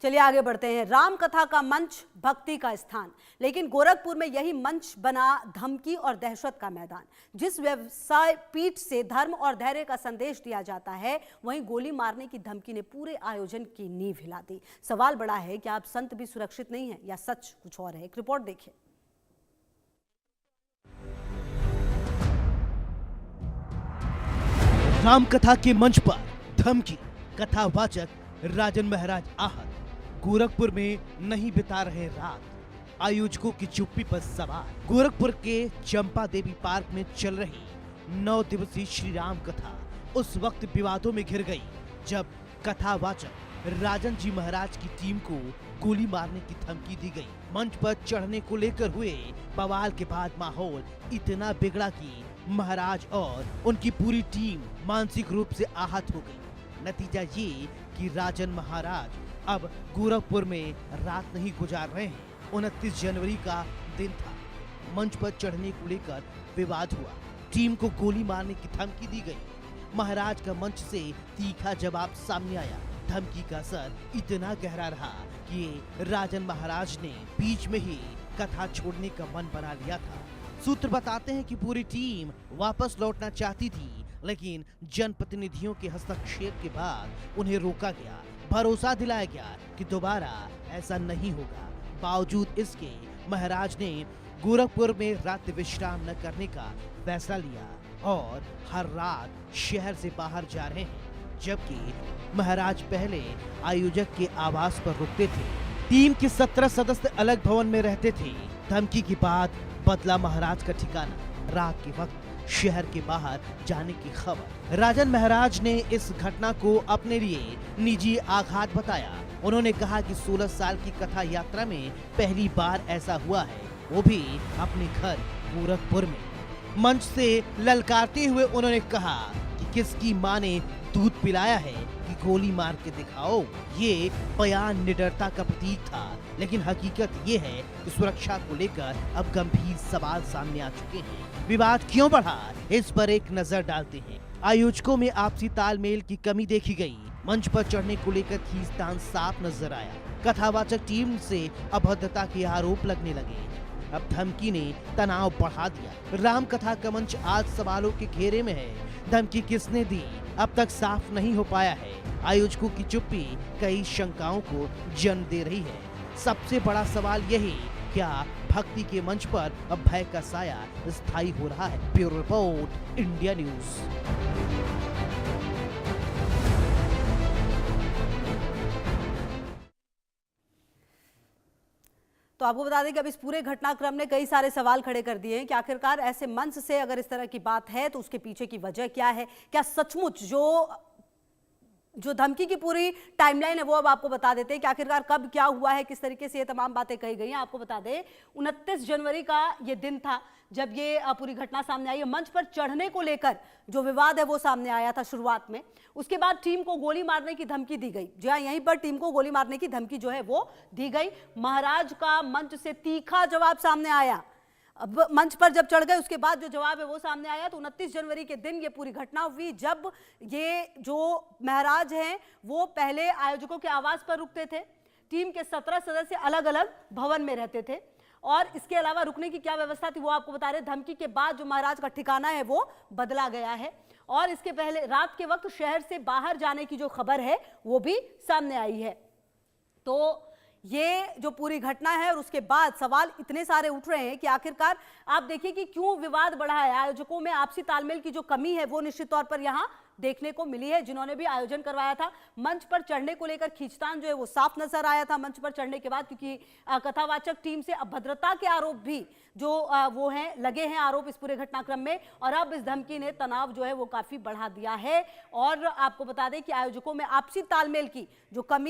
चलिए आगे बढ़ते हैं। राम कथा का मंच, भक्ति का स्थान, लेकिन गोरखपुर में यही मंच बना धमकी और दहशत का मैदान। जिस व्यवसाय पीठ से धर्म और धैर्य का संदेश दिया जाता है, वहीं गोली मारने की धमकी ने पूरे आयोजन की नींव हिला दी। सवाल बड़ा है कि आप संत भी सुरक्षित नहीं है या सच कुछ और है। एक रिपोर्ट देखिए। राम कथा के मंच पर धमकी, कथावाचक राजन महाराज आहत। गोरखपुर में नहीं बिता रहे रात, आयोजकों की चुप्पी पर सवाल। गोरखपुर के चंपा देवी पार्क में चल रही 9 दिवसीय श्री राम कथा उस वक्त विवादों में घिर गई जब कथावाचक राजन जी महाराज की टीम को गोली मारने की धमकी दी गई। मंच पर चढ़ने को लेकर हुए बवाल के बाद माहौल इतना बिगड़ा कि महाराज और उनकी पूरी टीम मानसिक रूप से आहत हो गई। नतीजा ये कि राजन महाराज अब गोरखपुर में रात नहीं गुजार रहे हैं। 29 जनवरी का दिन था। मंच पर चढ़ने को लेकर विवाद हुआ, टीम को गोली मारने की धमकी दी गई। महाराज का मंच से तीखा जवाब सामने आया। धमकी का असर इतना गहरा रहा कि राजन महाराज ने बीच में ही कथा छोड़ने का मन बना लिया था। सूत्र बताते हैं कि पूरी टीम वापस लौटना चाहती थी, लेकिन जनप्रतिनिधियों के हस्तक्षेप के बाद उन्हें रोका गया। भरोसा दिलाया गया कि दोबारा ऐसा नहीं होगा। बावजूद इसके महाराज ने गोरखपुर में रात्रि विश्राम न करने का फैसला लिया और हर रात शहर से बाहर जा रहे हैं। जबकि महाराज पहले आयोजक के आवास पर रुकते थे। टीम के 17 सदस्य अलग भवन में रहते थे। धमकी के बाद बदला महाराज का ठिकाना। रात के वक्त शहर के बाहर जाने की खबर। राजन महाराज ने इस घटना को अपने लिए निजी आघात बताया। उन्होंने कहा कि 16 साल की कथा यात्रा में पहली बार ऐसा हुआ है, वो भी अपने घर गोरखपुर में। मंच से ललकारते हुए उन्होंने कहा कि किसकी माँ ने दूध पिलाया है कि गोली मार के दिखाओ। ये बयान निडरता का प्रतीक था, लेकिन हकीकत ये है कि सुरक्षा को लेकर अब गंभीर सवाल सामने आ चुके हैं। विवाद क्यों बढ़ा, इस पर एक नजर डालते हैं। आयोजकों में आपसी तालमेल की कमी देखी गई। मंच पर चढ़ने को लेकर खींचतान साफ नजर आया। कथावाचक टीम से अभद्रता के आरोप लगने लगे। अब धमकी ने तनाव बढ़ा दिया। राम कथा का मंच आज सवालों के घेरे में है। धमकी किसने दी, अब तक साफ नहीं हो पाया है। आयोजकों की चुप्पी कई शंकाओं को जन्म दे रही है। सबसे बड़ा सवाल यही, क्या भक्ति के मंच पर अब भय का साया स्थायी हो रहा है। Bureau report, India news. तो आपको बता दें कि अब इस पूरे घटनाक्रम ने कई सारे सवाल खड़े कर दिए हैं कि आखिरकार ऐसे मंच से अगर इस तरह की बात है तो उसके पीछे की वजह क्या है। क्या सचमुच जो धमकी की पूरी टाइमलाइन है वो अब आपको बता देते हैं कि आखिरकार कब क्या हुआ है, किस तरीके से ये तमाम बातें कही गई हैं। आपको बता दें 29 जनवरी का ये दिन था जब ये पूरी घटना सामने आई है। मंच पर चढ़ने को लेकर जो विवाद है वो सामने आया था शुरुआत में। उसके बाद टीम को गोली मारने की धमकी दी गई। जी हाँ, यहीं पर टीम को गोली मारने की धमकी जो है वो दी गई। महाराज का मंच से तीखा जवाब सामने आया। अब मंच पर जब चढ़ गए उसके बाद जो जवाब है वो सामने आया। तो 29 जनवरी के दिन ये पूरी घटना हुई जब ये जो महाराज हैं वो पहले आयोजकों के आवास पर रुकते थे। टीम के 17 सदस्य अलग अलग भवन में रहते थे और इसके अलावा रुकने की क्या व्यवस्था थी वो आपको बता रहे। धमकी के बाद जो महाराज का ठिकाना है वो बदला गया है और इसके पहले रात के वक्त शहर से बाहर जाने की जो खबर है वो भी सामने आई है। तो ये जो पूरी घटना है और उसके बाद सवाल इतने सारे उठ रहे हैं कि आखिरकार आप देखिए कि क्यों विवाद बढ़ा है। आयोजकों में आपसी तालमेल की जो कमी है वो निश्चित तौर पर यहाँ देखने को मिली है। जिन्होंने भी आयोजन करवाया था, मंच पर चढ़ने को लेकर खींचतान जो है वो साफ नजर आया था मंच पर चढ़ने के बाद, क्योंकि कथावाचक टीम से अभद्रता के आरोप भी जो वो हैं लगे हैं आरोप इस पूरे घटनाक्रम में। और अब इस धमकी ने तनाव जो है वो काफी बढ़ा दिया है। और आपको बता दें कि आयोजकों में आपसी तालमेल की जो कमी